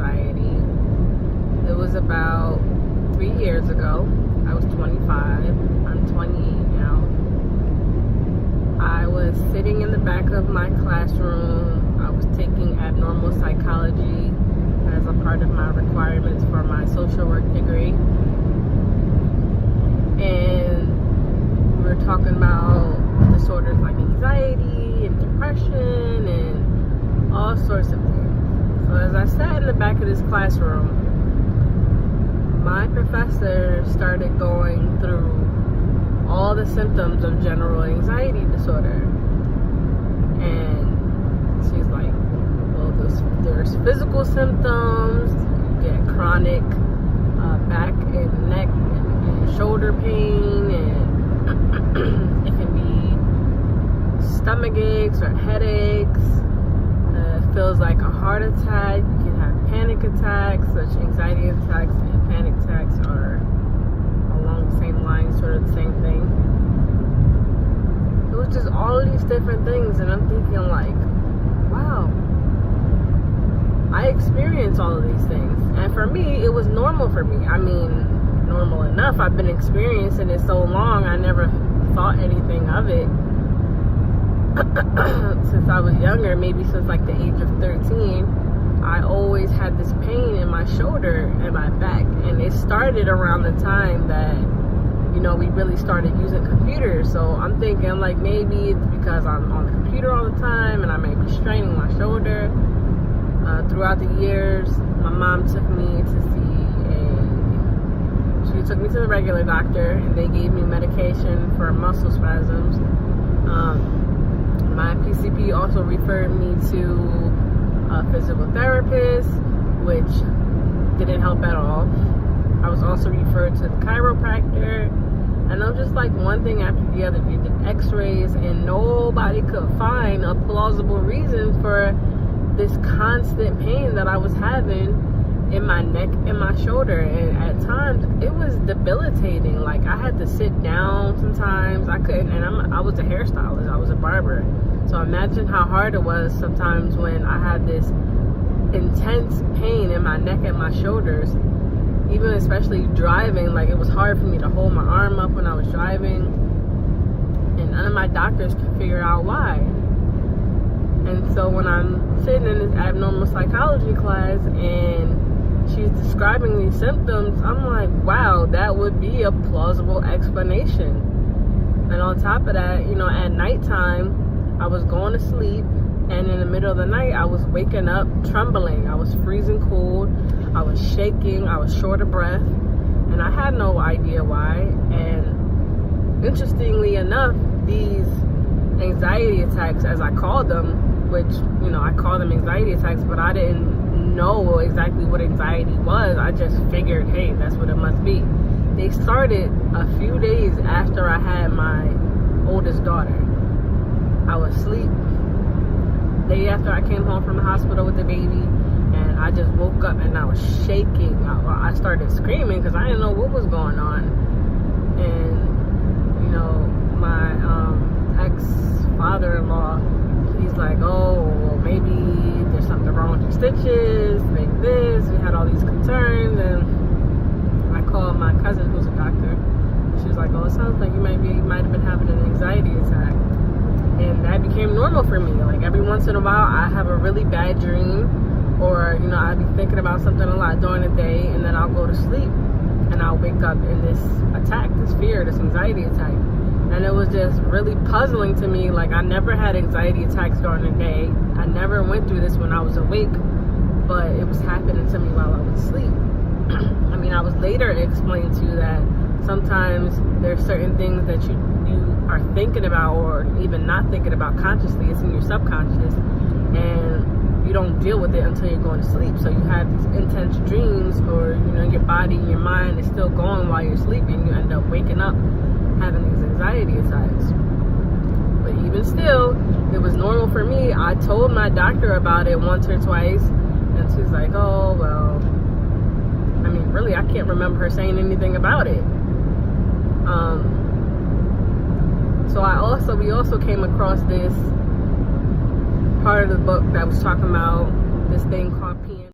anxiety. It was about 3 years ago. I was 25. I'm 28 now. I was sitting in the back of my classroom. I was taking abnormal psychology as a part of my requirements for my social work degree. And we were talking about disorders like anxiety and depression and all sorts of things. So as I sat in the back of this classroom, my professor started going through all the symptoms of general anxiety disorder. And she's like, well, there's physical symptoms, you get chronic back and neck and shoulder pain, and it can be stomach aches or headaches. It feels like a heart attack. You can have panic attacks, such anxiety attacks and panic attacks are along the same line, sort of the same thing. It was just all of these different things, and I'm thinking like, wow, I experienced all of these things. And for me, it was normal for me. I mean, normal enough. I've been experiencing it so long, I never thought anything of it. Since I was younger, maybe since like the age of 13, I always had this pain in my shoulder and my back. And it started around the time that, you know, we really started using computers. So I'm thinking like maybe it's because I'm on the computer all the time and I may be straining my shoulder. Throughout the years, my mom took me to she took me to the regular doctor, and they gave me medication for muscle spasms. My PCP also referred me to a physical therapist, which didn't help at all. I was also referred to the chiropractor, and I'm just like one thing after the other. We did x-rays, and nobody could find a plausible reason for this constant pain that I was having in my neck and my shoulder. And at times it was debilitating. Like I had to sit down sometimes. I couldn't, and I was a hairstylist, I was a barber, so imagine how hard it was sometimes when I had this intense pain in my neck and my shoulders. Even especially driving, like it was hard for me to hold my arm up when I was driving, and none of my doctors could figure out why. And so when I'm sitting in this abnormal psychology class and she's describing these symptoms, I'm like, wow, that would be a plausible explanation. And on top of that, you know, at nighttime, I was going to sleep, and in the middle of the night, I was waking up trembling. I was freezing cold. I was shaking. I was short of breath, and I had no idea why. And interestingly enough, these anxiety attacks, as I called them, which, you know, I call them anxiety attacks, but I didn't know exactly what anxiety was. I just figured, hey, that's what it must be. They started a few days after I had my oldest daughter. I was asleep the day after I came home from the hospital with the baby, and I just woke up and I was shaking. I started screaming because I didn't know what was going on. And, you know, my ex-father-in-law, he's like, oh, well, maybe there's something wrong with your stitches, maybe this. We had all these concerns, and I called my cousin who's a doctor. She was like, oh, it sounds like you might have been having an anxiety attack. And that became normal for me. Like every once in a while, I have a really bad dream, or, you know, I'd be thinking about something a lot during the day, and then I'll go to sleep, and I'll wake up in this attack, this fear, this anxiety attack. And it was just really puzzling to me. Like I never had anxiety attacks during the day. I never went through this when I was awake, but it was happening to me while I was asleep. I mean, I was later explained to that sometimes there's certain things that you are thinking about, or even not thinking about consciously. It's in your subconscious, and you don't deal with it until you're going to sleep. So you have these intense dreams, or, you know, your body and your mind is still going while you're sleeping. You end up waking up having these anxiety attacks. But even still, it was normal for me. I told my doctor about it once or twice, and she's like, oh, well, I mean, really, I can't remember her saying anything about it. So we also came across this part of the book that was talking about this thing called